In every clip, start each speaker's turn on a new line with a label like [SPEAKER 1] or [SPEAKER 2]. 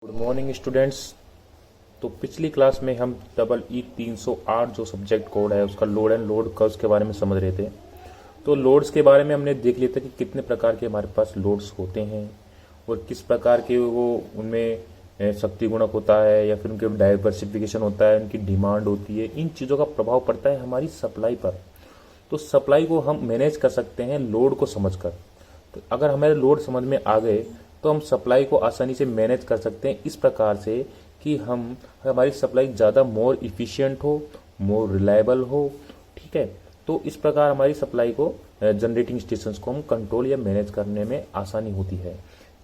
[SPEAKER 1] Good morning students. तो पिछली class में हम डबल ई 308 जो सब्जेक्ट कोड है उसका लोड एंड लोड कर्व्स के बारे में समझ रहे थे। तो लोड्स के बारे में हमने देख लिया था कि कितने प्रकार के हमारे पास लोड्स होते हैं और किस प्रकार के वो उनमें शक्ति गुणक होता है या फिर उनके डाइवर्सिफिकेशन होता है, उनकी डिमांड होती है। इन चीज़ों का प्रभाव पड़ता है हमारी सप्लाई पर। तो सप्लाई को हम मैनेज कर सकते हैं लोड को समझकर। तो अगर हमारे लोड समझ में आ गए तो हम सप्लाई को आसानी से मैनेज कर सकते हैं इस प्रकार से कि हमारी सप्लाई ज़्यादा मोर इफिशिएंट हो, मोर रिलायबल हो। ठीक है, तो इस प्रकार हमारी सप्लाई को जनरेटिंग स्टेशंस को हम कंट्रोल या मैनेज करने में आसानी होती है।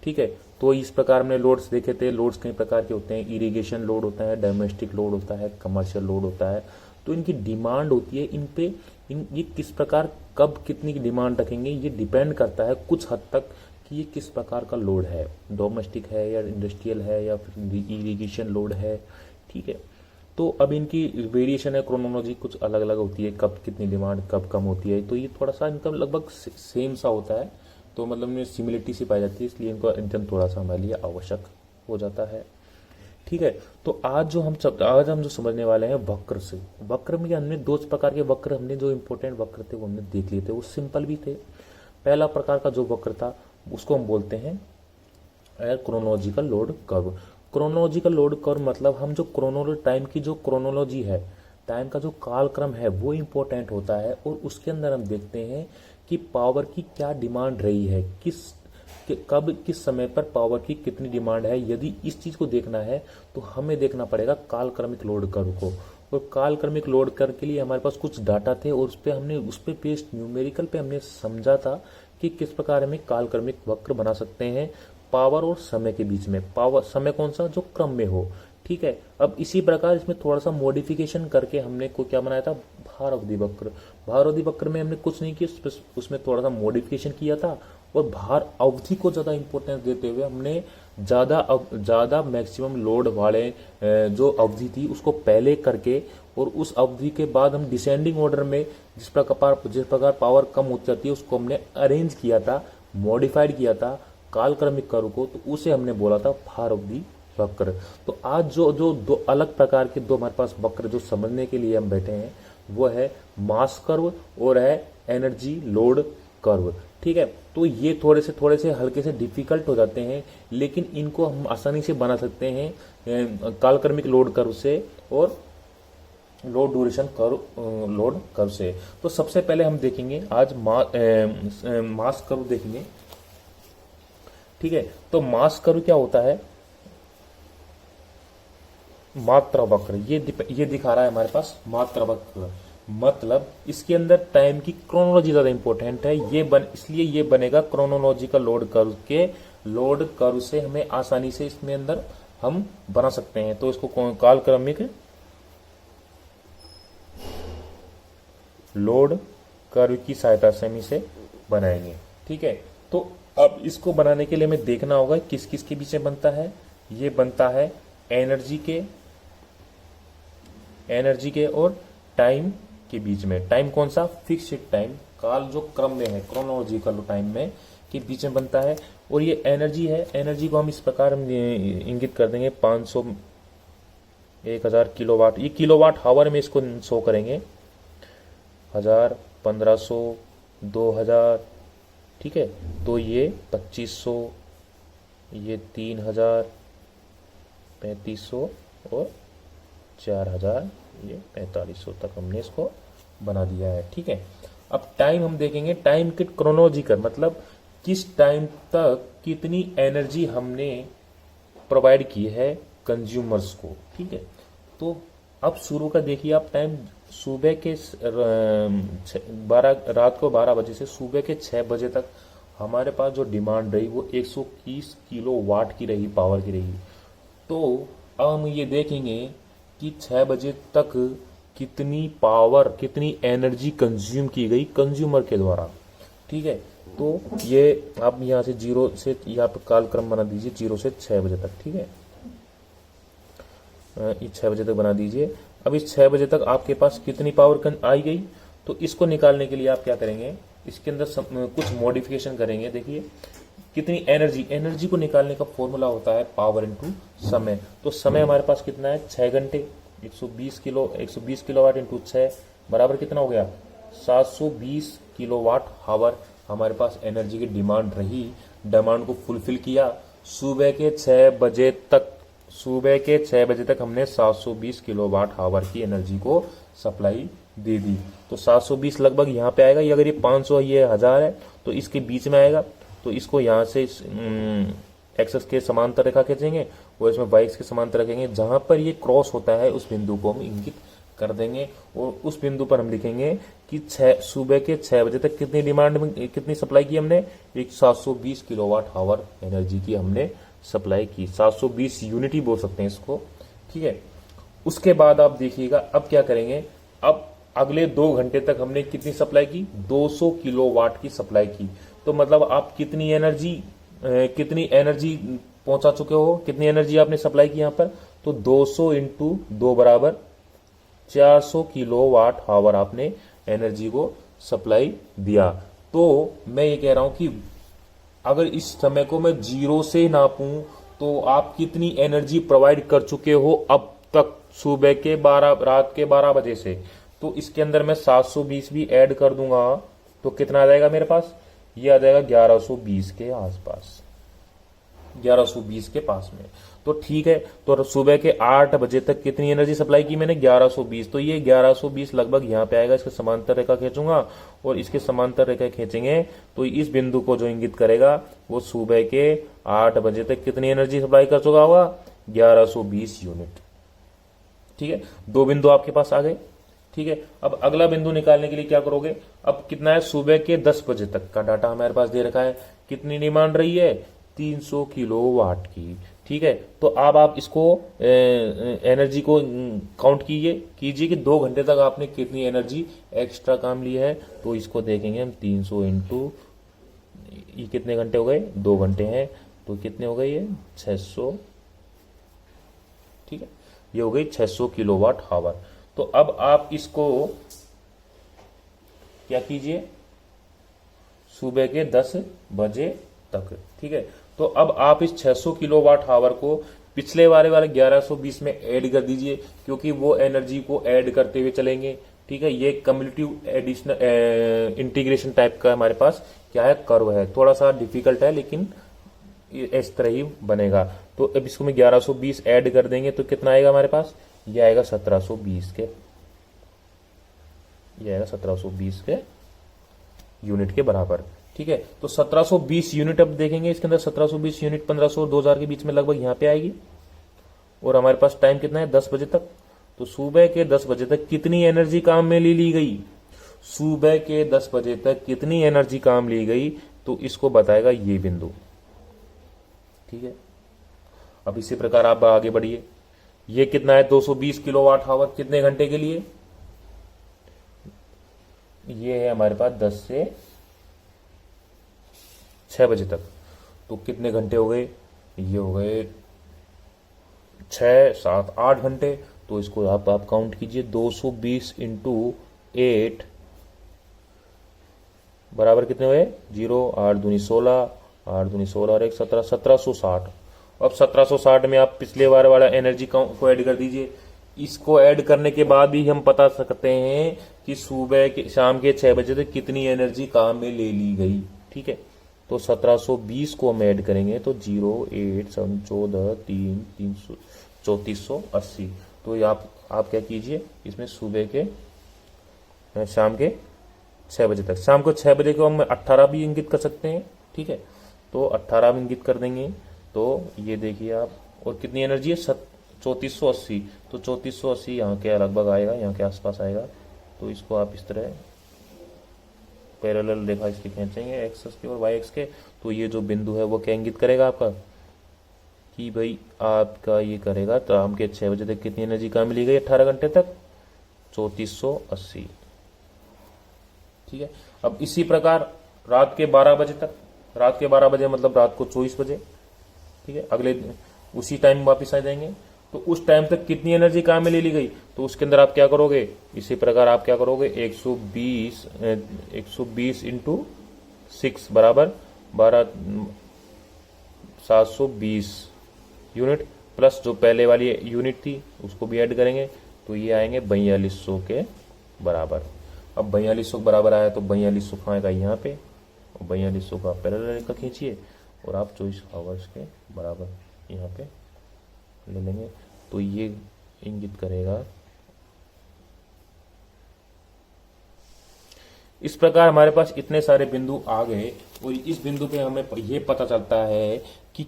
[SPEAKER 1] ठीक है, तो इस प्रकार हमने लोड्स देखे थे। लोड्स कई प्रकार के होते हैं, इरिगेशन लोड होता है, डोमेस्टिक लोड होता है, कमर्शियल लोड होता है। तो इनकी डिमांड होती है, ये किस प्रकार कब कितनी डिमांड रखेंगे ये डिपेंड करता है कुछ हद तक कि ये किस प्रकार का लोड है, डोमेस्टिक है या इंडस्ट्रियल है या फिर इरिगेशन लोड है। ठीक है, तो अब इनकी वेरिएशन है, क्रोनोलॉजी कुछ अलग अलग होती है, कब कितनी डिमांड कब कम होती है। तो ये थोड़ा सा इनका लगभग सेम सा होता है, तो मतलब इनमें सिमिलिटी सी पाई जाती है, इसलिए इनको अध्ययन थोड़ा सा हमारे लिए आवश्यक हो जाता है। ठीक है, तो आज हम जो समझने वाले हैं वक्र से। वक्र में हमने दो प्रकार के वक्र, हमने जो इंपॉर्टेंट वक्र थे वो हमने देख लिए थे, वो सिंपल भी थे। पहला प्रकार का जो वक्र था उसको हम बोलते हैं chronological load curve. Chronological load curve मतलब हम जो टाइम की जो क्रोनोलॉजी है, टाइम का जो कालक्रम है वो इंपॉर्टेंट होता है और उसके अंदर हम देखते हैं कि पावर की क्या डिमांड रही है, कब किस समय पर पावर की कितनी डिमांड है। यदि इस चीज को देखना है तो हमें देखना पड़ेगा कालक्रमिक लोड कर्व को। और कालक्रमिक लोड कर्व के लिए हमारे पास कुछ डाटा थे और उस पे बेस्ड न्यूमेरिकल पे हमने समझा था कि किस प्रकार हमें कालक्रमिक वक्र बना सकते हैं पावर और समय के बीच में। पावर समय कौन सा, जो क्रम में हो। ठीक है, अब इसी प्रकार इसमें थोड़ा सा मॉडिफिकेशन करके हमने को क्या बनाया था, भार अवधि वक्र। भार अवधि वक्र में हमने कुछ नहीं किया, उसमें थोड़ा सा मॉडिफिकेशन किया था और भार अवधि को ज्यादा इंपॉर्टेंस देते हुए हमने ज्यादा मैक्सिमम लोड वाले जो अवधि थी उसको पहले करके और उस अवधि के बाद हम डिसेंडिंग ऑर्डर में जिस प्रकार पावर कम होती जाती है उसको हमने अरेंज किया था, मॉडिफाइड किया था कालक्रमिक कर्व को, तो उसे हमने बोला था भार अवधि वक्र। तो आज जो दो अलग प्रकार के दो हमारे पास वक्र जो समझने के लिए हम बैठे हैं वो है मास कर्व और है एनर्जी लोड कर्व। ठीक है, तो ये थोड़े से हल्के से डिफिकल्ट हो जाते हैं, लेकिन इनको हम आसानी से बना सकते हैं कालक्रमिक लोड कर्व से और load duration curve load curve से। तो सबसे पहले हम देखेंगे आज मास कर्व देखेंगे। ठीक है, तो मास कर्व क्या होता है, मात्रा वक्र। ये दिखा रहा है हमारे पास मात्रा वक्र, मतलब इसके अंदर टाइम की क्रोनोलॉजी ज्यादा इंपॉर्टेंट है। इसलिए ये बनेगा क्रोनोलॉजिकल लोड कर्व के लोड कर्व से हमें आसानी से इसमें अंदर हम बना सकते हैं। तो इसको कालक्रमिक लोड कर्व की सहायता से हम इसे बनाएंगे। ठीक है, तो अब इसको बनाने के लिए हमें देखना होगा किस किस के बीच में बनता है। ये बनता है एनर्जी के और टाइम के बीच में। टाइम कौन सा, फिक्स्ड टाइम, काल जो क्रम में है क्रोनोलॉजिकल टाइम में के बीच में बनता है। और ये एनर्जी है, एनर्जी को हम इस प्रकार इंगित कर देंगे 500 1000 किलोवाट। ये किलोवाट हावर में इसको शो करेंगे, 1000 1500 2000। ठीक है, तो ये 2500, ये 3000 3500 और 4000, ये 4500 तक हमने इसको बना दिया है। ठीक है, अब टाइम हम देखेंगे, टाइम के क्रोनोलॉजिकल मतलब किस टाइम तक कितनी एनर्जी हमने प्रोवाइड की है कंज्यूमर्स को। ठीक है, तो अब शुरू का देखिए आप टाइम, सुबह के रात को 12 बजे से सुबह के 6 बजे तक हमारे पास जो डिमांड रही वो 120 किलो वाट की रही, पावर की रही। तो अब हम ये देखेंगे कि 6 बजे तक कितनी पावर, कितनी एनर्जी कंज्यूम की गई कंज्यूमर के द्वारा। ठीक है, तो ये आप यहाँ से 0 से यहाँ पे कालक्रम बना दीजिए, 0 से 6 बजे तक। ठीक है, ये 6 बजे तक बना दीजिए। अब इस 6 बजे तक आपके पास कितनी पावर आई गई, तो इसको निकालने के लिए आप क्या करेंगे, इसके अंदर कुछ मॉडिफिकेशन करेंगे। देखिए कितनी एनर्जी, एनर्जी को निकालने का फॉर्मूला होता है पावर इनटू समय। तो समय हमारे पास कितना है 6 घंटे, 120 किलोवाट इंटू 6 बराबर कितना हो गया 720 किलोवाट हावर हमारे पास एनर्जी की डिमांड रही। डिमांड को फुलफिल किया। सुबह के 6 बजे तक हमने 720 किलोवाट हावर की एनर्जी को सप्लाई दे दी। तो 720 लगभग यहाँ पे आएगा। ये अगर ये 500 ये 1000 है तो इसके बीच में आएगा। तो इसको यहाँ से एक्सेस के समांतर रेखा खींचेंगे और इसमें वाई एक्स के समांतर रखेंगे। जहां पर ये क्रॉस होता है उस बिंदु को हम इंगित कर देंगे और उस बिंदु पर हम लिखेंगे कि सुबह के 6 बजे तक कितनी डिमांड में कितनी सप्लाई की हमने, एक 720 किलोवाट आवर एनर्जी की हमने सप्लाई की। 720 यूनिट ही बोल सकते हैं इसको, ठीक है। उसके बाद आप देखिएगा अब क्या करेंगे। अब अगले 2 घंटे तक हमने कितनी सप्लाई की, 200 किलोवाट की सप्लाई की। तो मतलब आप कितनी एनर्जी पहुंचा चुके हो, कितनी एनर्जी आपने सप्लाई की यहां पर, तो 200 इंटू 2 बराबर 400 किलोवाट आवर आपने एनर्जी को सप्लाई दिया। तो मैं ये कह रहा हूं कि अगर इस समय को मैं 0 से नापूं तो आप कितनी एनर्जी प्रोवाइड कर चुके हो अब तक सुबह के 12 रात के 12 बजे से। तो इसके अंदर मैं 720 भी ऐड कर दूंगा तो कितना आ जाएगा मेरे पास, ये आ जाएगा 1120 के आसपास, 1120 के पास में। तो ठीक है, तो सुबह के 8 बजे तक कितनी एनर्जी सप्लाई की मैंने, 1120। तो ये 1120 लगभग यहाँ पे आएगा। इसके समांतर रेखा खींचूंगा और इसके समांतर रेखा खींचेंगे तो इस बिंदु को जो इंगित करेगा वो सुबह के 8 बजे तक कितनी एनर्जी सप्लाई कर चुका होगा, 1120 यूनिट। ठीक है, 2 बिंदु आपके पास आ गए। ठीक है, अब अगला बिंदु निकालने के लिए क्या करोगे, अब कितना है, सुबह के 10 बजे तक का डाटा हमारे पास दे रखा है। कितनी डिमांड रही है, 300 किलोवाट की। ठीक है, तो अब आप इसको एनर्जी को काउंट कीजिए कि 2 घंटे तक आपने कितनी एनर्जी एक्स्ट्रा काम ली है। तो इसको देखेंगे हम 300 इंटू ये कितने घंटे हो गए, 2 घंटे हैं तो कितने हो गए, ये 600। ठीक है, ये हो गई 600 किलोवाट आवर। तो अब आप इसको क्या कीजिए, सुबह के 10 बजे तक। ठीक है, तो अब आप इस 600 किलोवाट आवर को पिछले वाले 1120 में ऐड कर दीजिए, क्योंकि वो एनर्जी को ऐड करते हुए चलेंगे। ठीक है, ये कम्युलेटिव एडिशनल इंटीग्रेशन टाइप का हमारे पास क्या है, कर्व है। थोड़ा सा डिफिकल्ट है लेकिन इस तरह ही बनेगा। तो अब इसको में 1120 ऐड कर देंगे तो कितना आएगा हमारे पास, ये आएगा 1720 के, ये आएगा 1720 के यूनिट के बराबर। ठीक है, तो 1720 यूनिट अब देखेंगे इसके अंदर, 1720 यूनिट 1500 और 2000 के बीच में लगभग यहां पे आएगी। और हमारे पास टाइम कितना है, 10 बजे तक। तो सुबह के 10 बजे तक कितनी एनर्जी काम में ले ली गई, सुबह के 10 बजे तक कितनी एनर्जी काम ली गई, तो इसको बताएगा ये बिंदु। ठीक है, अब इसी प्रकार आप आगे बढ़िए। ये कितना है, 220 किलोवाट आवर, कितने घंटे के लिए, ये है हमारे पास 10 से 6 बजे तक। तो कितने घंटे हो गए, ये हो गए 6, 7, 8 घंटे। तो इसको आप काउंट कीजिए, 220 इंटू 8 बराबर कितने हुए, 0, 8 दूनी 16, 8 दूनी 16 और 1 17, 1760। अब 1760 में आप पिछले बार वाला एनर्जी को ऐड कर दीजिए। इसको ऐड करने के बाद भी हम बता सकते हैं कि सुबह के शाम के 6 बजे तक कितनी एनर्जी काम में ले ली गई। ठीक है, तो 1720 को हम ऐड करेंगे तो 0, 8, 7, 14, 3, 300, 3480। तो ये आप क्या कीजिए, इसमें सुबह के शाम के 6 बजे तक, शाम को 6 बजे को हम 18 भी इंगित कर सकते हैं। ठीक है, तो 18 भी इंगित कर देंगे। तो ये देखिए आप, और कितनी एनर्जी है, 3480। तो 3480 यहाँ के लगभग आएगा, यहाँ के आसपास आएगा। तो इसको आप इस तरह पैरेलल रेखा इसके खींचेंगे, एक्स के और वाई एक्स के। तो ये जो बिंदु है वो क्या इंगित करेगा आपका, कि भाई आपका ये करेगा शाम के 6 बजे तक कितनी एनर्जी कहाँ मिली गई 18 घंटे तक, 3480। ठीक है, अब इसी प्रकार रात के 12 बजे तक, रात के 12 बजे मतलब रात को 24 बजे। ठीक है, अगले उसी टाइम वापिस आ जाएंगे। तो उस टाइम तक कितनी एनर्जी काम में ले ली गई, तो उसके अंदर आप क्या करोगे, इसी प्रकार आप क्या करोगे, 120 इंटू 6 बराबर 12, 720 यूनिट प्लस जो पहले वाली यूनिट थी उसको भी ऐड करेंगे तो ये आएंगे 4200 के बराबर। अब 4200 के बराबर आया तो 4200 कहाँ आएगा यहाँ पे, और 4200 का पैरेलल रेखा खींचिए और आप 24 आवर्स के बराबर यहाँ पे ले लेंगे तो ये इंगित करेगा। इस प्रकार हमारे पास इतने सारे बिंदु आ गए और इस बिंदु पे हमें ये पता चलता है कि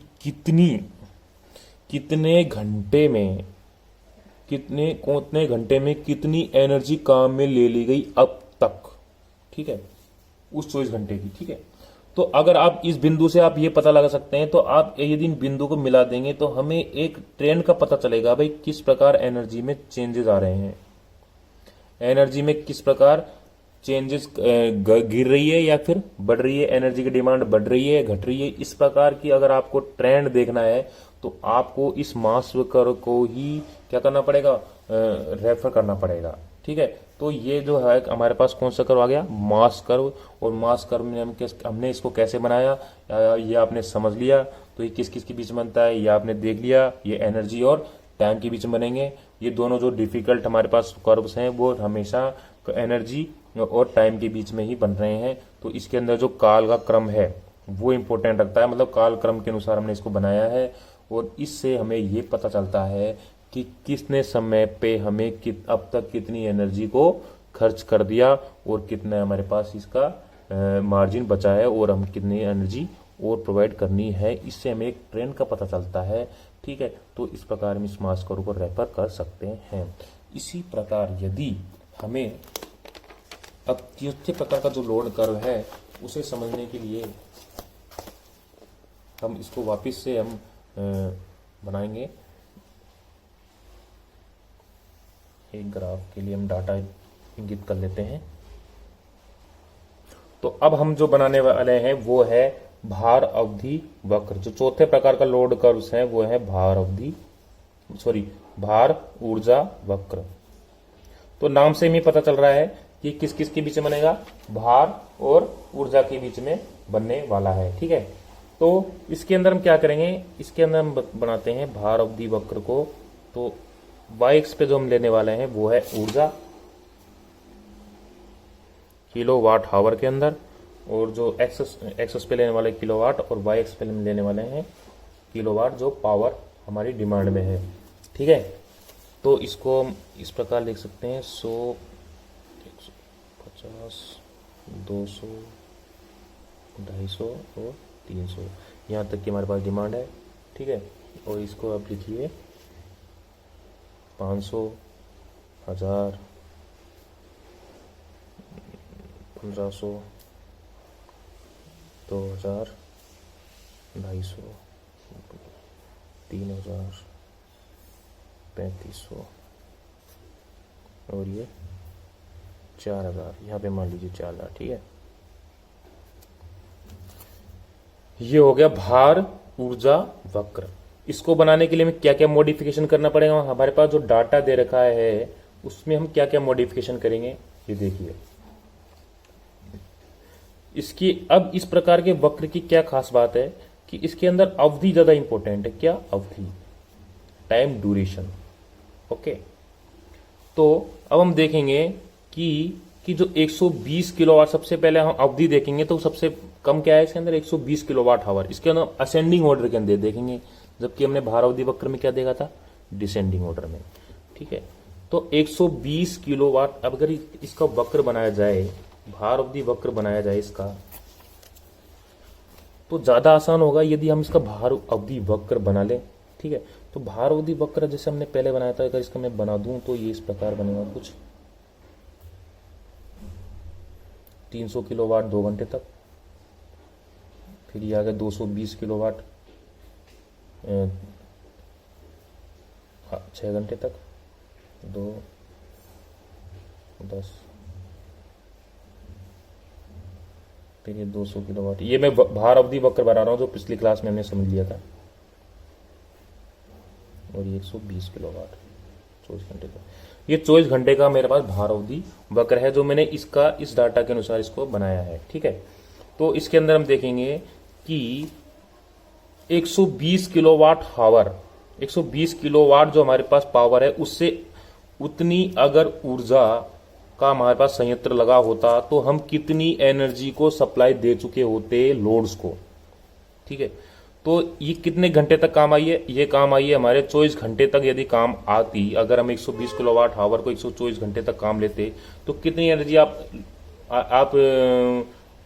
[SPEAKER 1] कितने घंटे में कितनी एनर्जी काम में ले ली गई अब तक, ठीक है, उस 24 घंटे की। ठीक है, तो अगर आप इस बिंदु से आप ये पता लगा सकते हैं तो आप यदि इन बिंदु को मिला देंगे तो हमें एक ट्रेंड का पता चलेगा भाई किस प्रकार एनर्जी में चेंजेस आ रहे हैं, एनर्जी में किस प्रकार चेंजेस गिर रही है या फिर बढ़ रही है, एनर्जी की डिमांड बढ़ रही है घट रही है। इस प्रकार की अगर आपको ट्रेंड देखना है तो आपको इस मास कर्व को ही क्या करना पड़ेगा, रेफर करना पड़ेगा। ठीक है, तो ये जो है हमारे पास कौन सा कर्व आ गया, मास कर्व। और मास कर्व में हमने इसको कैसे बनाया ये आपने समझ लिया। तो ये किस किस के बीच में बनता है ये आपने देख लिया, ये एनर्जी और टाइम के बीच में बनेंगे। ये दोनों जो डिफिकल्ट हमारे पास कर्व्स हैं वो हमेशा एनर्जी और टाइम के बीच में ही बन रहे हैं। तो इसके अंदर जो काल का क्रम है वो इंपॉर्टेंट रखता है, मतलब काल क्रम के अनुसार हमने इसको बनाया है। और इससे हमें ये पता चलता है कि कितने समय पे हमें अब तक कितनी एनर्जी को खर्च कर दिया और कितना हमारे पास इसका मार्जिन बचा है और हम कितनी एनर्जी और प्रोवाइड करनी है। इससे हमें एक ट्रेंड का पता चलता है। ठीक है, तो इस प्रकार हम इस मास कर्व को रेफर कर सकते हैं। इसी प्रकार यदि हमें अब तीसरे प्रकार का जो लोड कर्व है उसे समझने के लिए हम इसको वापस से हम बनाएंगे। एक ग्राफ के लिए हम डाटा इंगित कर लेते हैं। तो अब हम जो बनाने वाले हैं वो है भार अवधि वक्र। जो चौथे प्रकार का लोड कर्व्स है वो है भार ऊर्जा वक्र। तो नाम से ही पता चल रहा है कि किस किस के बीच में बनेगा, भार और ऊर्जा के बीच में बनने वाला है। ठीक है, तो इसके अंदर हम क्या करेंगे, इसके अंदर हम बनाते हैं भार अवधि वक्र को। तो y एक्स पे जो हम लेने वाले हैं वो है ऊर्जा किलोवाट हावर के अंदर, और जो एक्स पे लेने वाले किलोवाट और y एक्स पे लेने वाले हैं किलोवाट, जो पावर हमारी डिमांड में है। ठीक है, तो इसको हम इस प्रकार लिख सकते हैं 100, 150, 200, 250 और 300, यहाँ तक की हमारे पास डिमांड है। ठीक है, और इसको आप लिखिए 500, 1000, 1500, 2000, 250, 3000, 3500 और ये 4000, यहाँ पे मान लीजिए 4000। ठीक है, ये हो गया भार ऊर्जा वक्र। इसको बनाने के लिए हमें क्या क्या मॉडिफिकेशन करना पड़ेगा, हमारे पास जो डाटा दे रखा है उसमें हम क्या क्या मॉडिफिकेशन करेंगे ये देखिए। इसकी अब इस प्रकार के वक्र की क्या खास बात है कि इसके अंदर अवधि ज्यादा इंपॉर्टेंट है। क्या अवधि, टाइम ड्यूरेशन। ओके, तो अब हम देखेंगे कि जो 120 किलोवाट, सबसे पहले हम अवधि देखेंगे तो सबसे कम क्या है इसके अंदर 120 किलोवाट आवर। इसके अंदर असेंडिंग ऑर्डर के अंदर देखेंगे, जबकि हमने भार अवधि वक्र में क्या देखा था, डिसेंडिंग ऑर्डर में। ठीक है, तो 120 किलोवाट। अब अगर इसका वक्र बनाया जाए, भार अवधि वक्र बनाया जाए इसका, तो ज्यादा आसान होगा यदि हम इसका भार अवधि वक्र बना लें। ठीक है, तो भार अवधि वक्र जैसे हमने पहले बनाया था, अगर इसका मैं बना दूं तो ये इस प्रकार बनेगा कुछ 300 किलोवाट 2 घंटे तक, फिर ये आ गया 220 किलोवाट 6 घंटे तक, 2, 10, फिर ये 200 किलोवाट। ये मैं भार अवधि वक्र बना रहा हूं जो पिछली क्लास में हमने समझ लिया था। और ये 120 किलोवाट 24 घंटे का, ये 24 घंटे का मेरे पास भार अवधि वक्र है जो मैंने इस डाटा के अनुसार इसको बनाया है। ठीक है, तो इसके अंदर हम देखेंगे कि 120 किलोवाट हावर, 120 किलोवाट जो हमारे पास पावर है, उससे उतनी अगर ऊर्जा का हमारे पास संयंत्र लगा होता तो हम कितनी एनर्जी को सप्लाई दे चुके होते लोड्स को। ठीक है, तो ये कितने घंटे तक काम आई है? ये काम आई है हमारे 24 घंटे तक। यदि काम आती, अगर हम 120 किलोवाट हावर को 124 घंटे तक काम लेते तो कितनी एनर्जी आप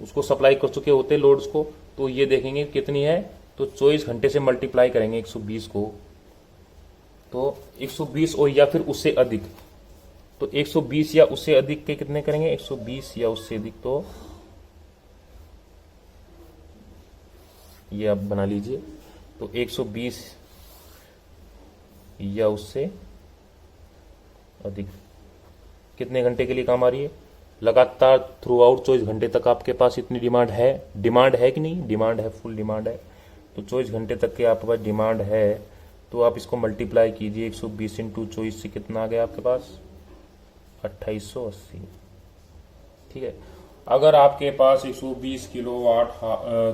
[SPEAKER 1] उसको सप्लाई कर चुके होते लोड्स को? तो ये देखेंगे कितनी है, तो 24 घंटे से मल्टीप्लाई करेंगे 120 को, तो 120 और या फिर उससे अधिक, तो 120 या उससे अधिक के कितने करेंगे? 120 या उससे अधिक, तो ये आप बना लीजिए, तो 120 या उससे अधिक कितने घंटे के लिए काम आ रही है? लगातार थ्रू आउट 24 घंटे तक आपके पास इतनी डिमांड है। डिमांड है कि नहीं? डिमांड है, फुल डिमांड है। तो 24 घंटे तक के आपके पास डिमांड है, तो आप इसको मल्टीप्लाई कीजिए 120 इंटू 24 से कितना आ गया आपके पास? 2880। ठीक है, अगर आपके पास 120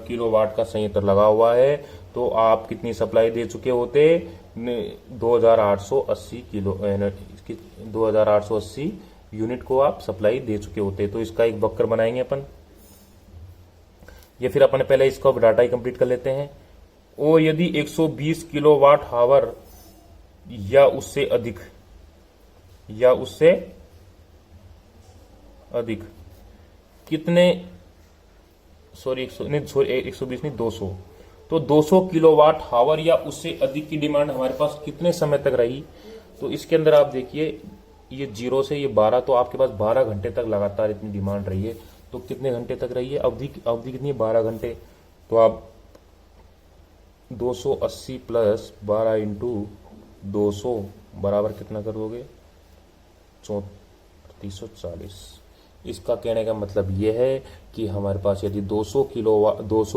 [SPEAKER 1] किलोवाट का संयंत्र लगा हुआ है तो आप कितनी सप्लाई दे चुके होते? 2880 यूनिट को आप सप्लाई दे चुके होते। तो इसका एक वक्र बनाएंगे अपन, या फिर अपन पहले इसका डाटा ही कंप्लीट कर लेते हैं। और यदि 120 किलोवाट हावर या उससे अधिक कितने, 120 नहीं 200, तो 200 किलोवाट हावर या उससे अधिक की डिमांड हमारे पास कितने समय तक रही? तो इसके अंदर आप देखिए, ये 0 से ये 12, तो आपके पास 12 घंटे तक लगातार इतनी डिमांड रही है। तो कितने घंटे तक रही है? अवधि कितनी है? 12 घंटे। तो आप 280 प्लस 12 इंटू 200 बराबर कितना कर दोगे? 3440। इसका कहने का मतलब यह है कि हमारे पास यदि 200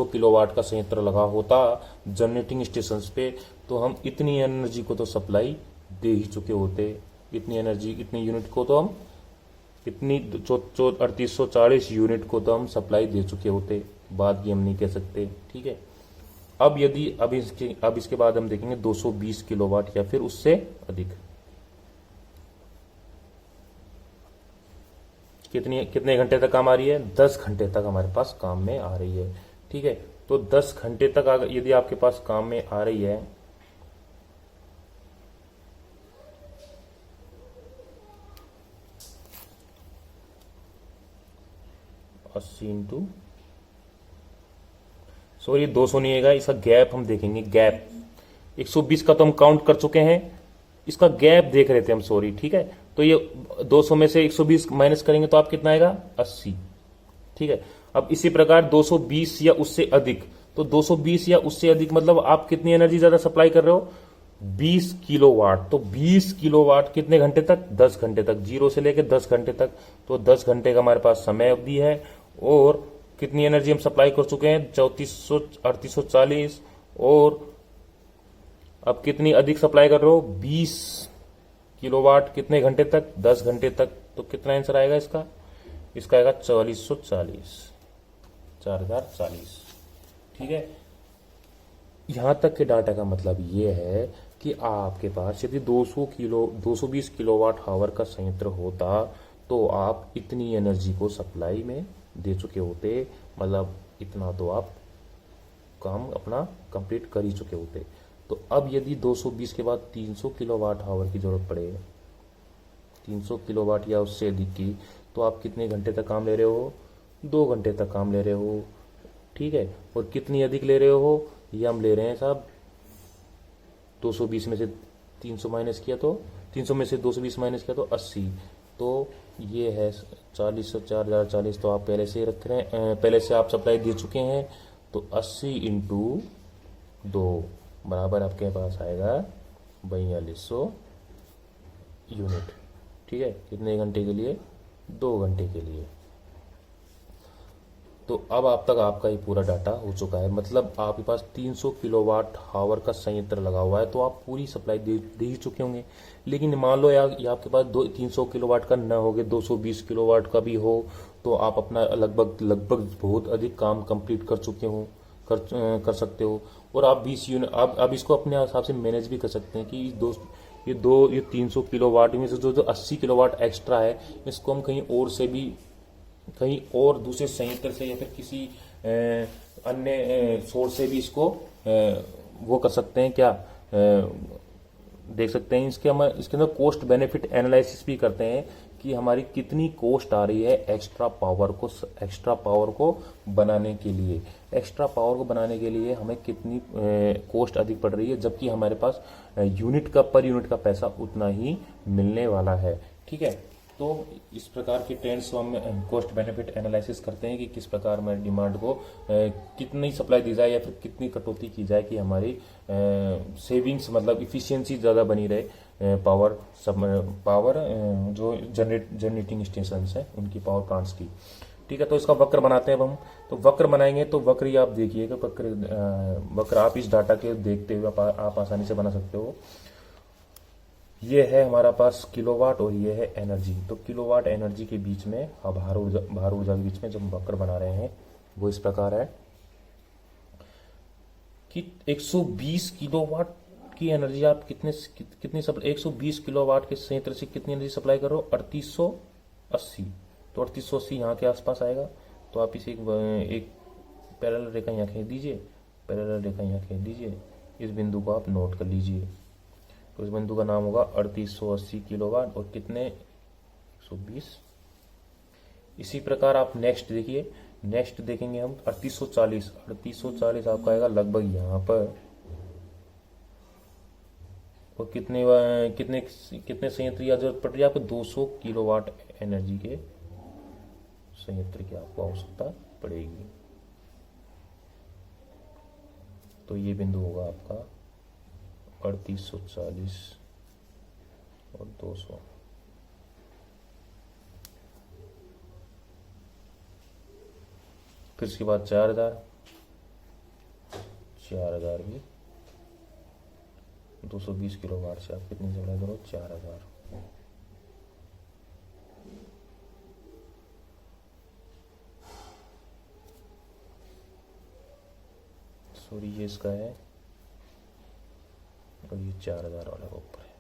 [SPEAKER 1] किलोवाट का संयंत्र लगा होता जनरेटिंग स्टेशन पे, तो हम इतनी एनर्जी को तो सप्लाई दे ही चुके होते। इतनी एनर्जी, इतनी यूनिट को तो हम, इतनी 3840 यूनिट को तो हम सप्लाई दे चुके होते। बात ये हम नहीं कह सकते। ठीक है, अब इसके बाद हम देखेंगे 220 किलोवाट या फिर उससे अधिक कितने घंटे तक काम आ रही है? 10 घंटे तक हमारे पास काम में आ रही है। ठीक है, तो 10 घंटे तक यदि आपके पास काम में आ रही है, सॉरी 200 नहीं आएगा, इसका गैप हम देखेंगे। गैप 120 का तो हम काउंट कर चुके हैं, इसका गैप देख रहे थे हम, सॉरी। ठीक है, तो ये 200 में से 120 माइनस करेंगे तो आप कितना आएगा? 80। ठीक है, अब इसी प्रकार 220 या उससे अधिक, तो 220 या उससे अधिक मतलब आप कितनी एनर्जी ज्यादा सप्लाई कर रहे हो? 20 किलोवाट। तो 20 किलोवाट कितने घंटे तक? 10 घंटे तक, 0 से लेकर 10 घंटे तक। तो 10 घंटे का हमारे पास समय अवधि है, और कितनी एनर्जी हम सप्लाई कर चुके हैं? 3840। और अब कितनी अधिक सप्लाई कर रहे हो? 20 किलोवाट। कितने घंटे तक? 10 घंटे तक। तो कितना आंसर आएगा इसका? इसका आएगा 4040। ठीक है, यहां तक के डाटा का मतलब यह है कि आपके पास यदि 220 किलोवाट हावर का संयंत्र होता तो आप इतनी एनर्जी को सप्लाई में दे चुके होते। मतलब इतना तो आप काम अपना कंप्लीट कर ही चुके होते। तो अब यदि 220 के बाद 300 किलोवाट आवर की जरूरत पड़े, 300 किलोवाट या उससे अधिक की, तो आप कितने घंटे तक काम ले रहे हो? 2 घंटे तक काम ले रहे हो। ठीक है, और कितनी अधिक ले रहे हो? ये हम ले रहे हैं साहब, 220 में से 300 माइनस किया तो 300 में से 220 माइनस किया तो 80। तो ये है 40, 4040। तो आप पहले से ही रख रहे हैं, पहले से आप सप्लाई दे चुके हैं। तो 80 इंटू 2 बराबर आपके पास आएगा 4200 यूनिट। ठीक है, कितने घंटे के लिए? 2 घंटे के लिए। तो अब आप तक आपका ये पूरा डाटा हो चुका है। मतलब आपके पास 300 किलोवाट आवर का संयंत्र लगा हुआ है, तो आप पूरी सप्लाई दे ही चुके होंगे। लेकिन मान लो यार ये आपके पास 300 किलोवाट का न हो, 220 किलोवाट का भी हो, तो आप अपना लगभग बहुत अधिक काम कंप्लीट कर चुके हो। कर सकते हो। और आप 20 यूनिट आप इसको अपने हिसाब से मैनेज भी कर सकते हैं कि ये 300 किलोवाट में से जो 80 किलोवाट एक्स्ट्रा है, इसको हम कहीं और दूसरे संयंत्र से या फिर किसी अन्य सोर्स से भी इसको वो कर सकते हैं क्या, देख सकते हैं। इसके अंदर कॉस्ट बेनिफिट एनालिसिस भी करते हैं कि हमारी कितनी कॉस्ट आ रही है एक्स्ट्रा पावर को बनाने के लिए। एक्स्ट्रा पावर को बनाने के लिए हमें कितनी कॉस्ट अधिक पड़ रही है, जबकि हमारे पास पर यूनिट का पैसा उतना ही मिलने वाला है। ठीक है, तो इस प्रकार के ट्रेंड्स को हम कॉस्ट बेनिफिट एनालिसिस करते हैं कि किस प्रकार में डिमांड को कितनी सप्लाई दी जाए या फिर कितनी कटौती की जाए कि हमारी सेविंग्स मतलब इफिशियंसी ज़्यादा बनी रहे। पावर जो जनरेटिंग स्टेशन है उनकी पावर प्लांट्स की। ठीक है, तो इसका वक्र बनाते हैं अब हम। तो वक्र बनाएंगे तो वक्र ही आप देखिएगा, वक्र आप इस डाटा के देखते हुए आप आसानी से बना सकते हो। ये है हमारा पास किलोवाट और ये है एनर्जी। तो किलोवाट एनर्जी के बीच में भार ऊर्जा के बीच में जब वक्र बना रहे हैं वो इस प्रकार है कि 120 किलोवाट की एनर्जी आप कितनी 120 किलोवाट के संयंत्र से कितनी एनर्जी सप्लाई कर रहे हो, 3880। तो 3880 यहाँ के आसपास आएगा। तो आप इसे एक पैरेलल रेखा यहाँ खींच दीजिए। इस बिंदु को आप नोट कर लीजिए। तो इस बिंदु का नाम होगा 3880 किलोवाट और कितने 120। इसी प्रकार आप नेक्स्ट देखेंगे हम 3840 आपका आएगा लगभग यहाँ पर। और कितने संयंत्र की जरूरत पड़ रही है आपको, 200 किलोवाट एनर्जी के संयंत्र की आपको आवश्यकता पड़ेगी। तो ये बिंदु होगा आपका 3840 और 200। फिर इसके बाद 4000 भी 220 किलोवाट से आप कितनी सप्लाई करो, 4000। सॉरी, ये इसका है और ये 4000 वाला ऊपर है।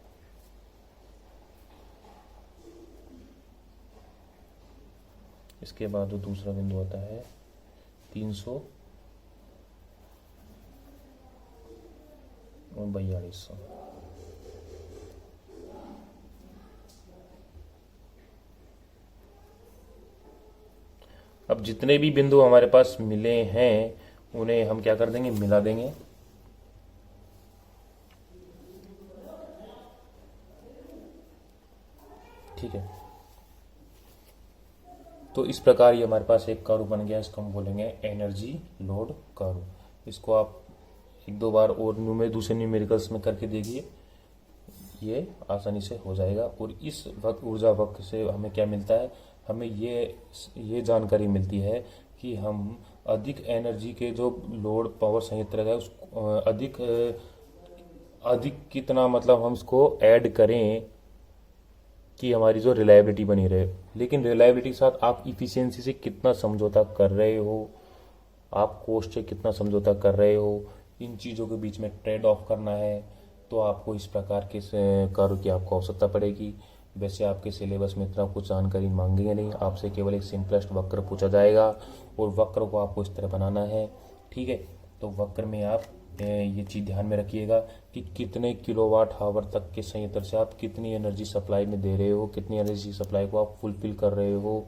[SPEAKER 1] इसके बाद जो दूसरा बिंदु आता है 300 और 4200। अब जितने भी बिंदु हमारे पास मिले हैं उन्हें हम क्या कर देंगे, मिला देंगे। ठीक है, तो इस प्रकार ये हमारे पास एक कर्व बन गया। इसको हम बोलेंगे एनर्जी लोड कर्व। इसको आप एक दो बार और दूसरे न्यूमेरिकल्स में करके देखिए, ये आसानी से हो जाएगा। और इस ऊर्जा वक्र से हमें क्या मिलता है, हमें ये जानकारी मिलती है कि हम अधिक एनर्जी के जो लोड पावर संयंत्र है उसको अधिक कितना मतलब हम इसको ऐड करें कि हमारी जो रिलायबिलिटी बनी रहे। लेकिन रिलायबिलिटी के साथ आप इफिशियंसी से कितना समझौता कर रहे हो, आप कॉस्ट से कितना समझौता कर रहे हो, इन चीज़ों के बीच में ट्रेड ऑफ करना है। तो आपको इस प्रकार के कर्व की आपको आवश्यकता पड़ेगी। वैसे आपके सिलेबस में इतना कुछ जानकारी मांगेंगे नहीं, आपसे केवल एक सिंपलेस्ट वक्र पूछा जाएगा और वक्र को आपको इस तरह बनाना है। ठीक है, तो वक्र में आप ये चीज़ ध्यान में रखिएगा कि कितने किलोवाट हावर तक के संयंत्र से आप कितनी एनर्जी सप्लाई में दे रहे हो, कितनी एनर्जी सप्लाई को आप फुलफिल कर रहे हो,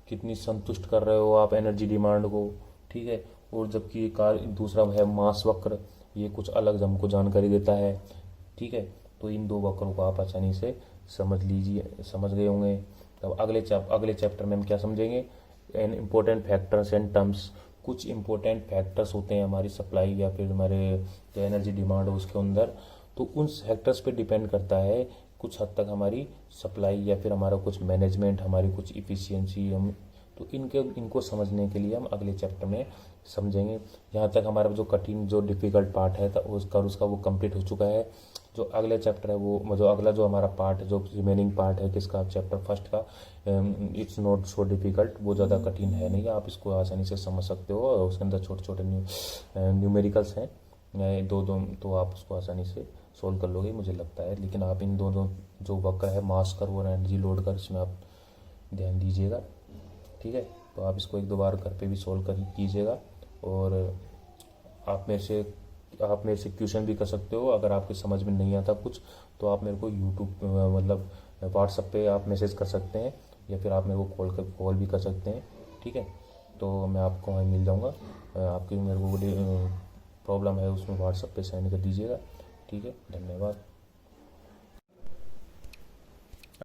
[SPEAKER 1] कितनी संतुष्ट कर रहे हो आप एनर्जी डिमांड को। ठीक है, और जबकि दूसरा है मास वक्र, ये कुछ अलग हमको जानकारी देता है। ठीक है, तो इन दो वक्रों को आप आसानी से समझ गए होंगे। तब अगले चैप्टर में हम क्या समझेंगे, an important factors and terms. कुछ इम्पोर्टेंट फैक्टर्स होते हैं हमारी सप्लाई या फिर हमारे जो एनर्जी डिमांड है उसके अंदर, तो उन फैक्टर्स पे डिपेंड करता है कुछ हद तक हमारी सप्लाई या फिर हमारा कुछ मैनेजमेंट, हमारी कुछ इफिशियंसी। हम तो इनको समझने के लिए हम अगले चैप्टर में समझेंगे। यहाँ तक हमारा जो डिफ़िकल्ट पार्ट है उसका वो कंप्लीट हो चुका है। जो अगले चैप्टर है वो जो अगला जो हमारा पार्ट है, जो रिमेनिंग पार्ट है किसका, चैप्टर फर्स्ट का, इट्स नॉट सो डिफिकल्ट, वो ज़्यादा कठिन है नहीं, आप इसको आसानी से समझ सकते हो। और उसके अंदर छोटे छोटे न्यूमेरिकल्स हैं, दो दो, तो आप उसको आसानी से सोल्व कर लोगे मुझे लगता है। लेकिन आप इन दोनों जो वक्र है, मास कर्व और एनर्जी लोड कर्व, इसमें आप ध्यान दीजिएगा, ठीक है। तो आप इसको एक दो बार घर पे भी सोल्व कर कीजिएगा। और आप मेरे से क्वेश्चन भी कर सकते हो, अगर आपके समझ में नहीं आता कुछ तो आप मेरे को यूट्यूब मतलब व्हाट्सएप पे आप मैसेज कर सकते हैं, या फिर आप मेरे को कॉल भी कर सकते हैं, ठीक है। तो मैं आपको वहीं मिल जाऊँगा, आपकी मेरे को प्रॉब्लम है उसमें व्हाट्सएप पे सेंड कर दीजिएगा, ठीक है। धन्यवाद।